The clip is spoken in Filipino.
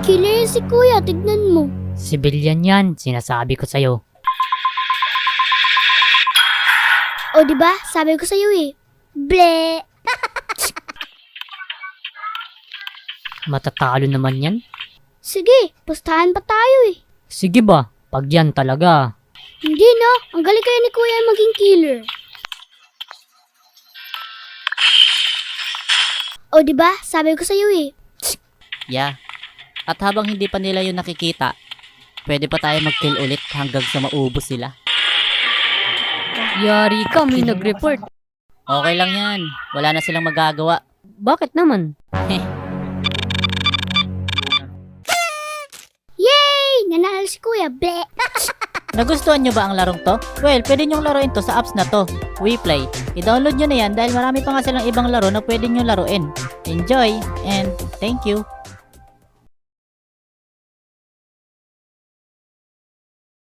Killer yan si kuya, tignan mo. Civilian yan, sinasabi ko sa'yo. O diba, sabi ko sa'yo eh. Ble! Matatalo naman yan. Sige, pustahan pa tayo eh. Sige ba, pag yan talaga. Hindi no, ang galing kaya ni kuya maging killer. O diba, sabi ko sa'yo eh. Yeah. At habang hindi pa nila yun nakikita, pwede pa tayo mag-kill ulit hanggang sa maubos sila. Yari ka, may nag-report. Okay lang yan. Wala na silang magagawa. Bakit naman? Yay! Nanalo si kuya, ble! Nagustuhan nyo ba ang larong to? Well, pwede nyong laruin to sa apps na to. WePlay. I-download nyo na yan dahil marami pa nga silang ibang laro na pwede nyo laruin. Enjoy and thank you!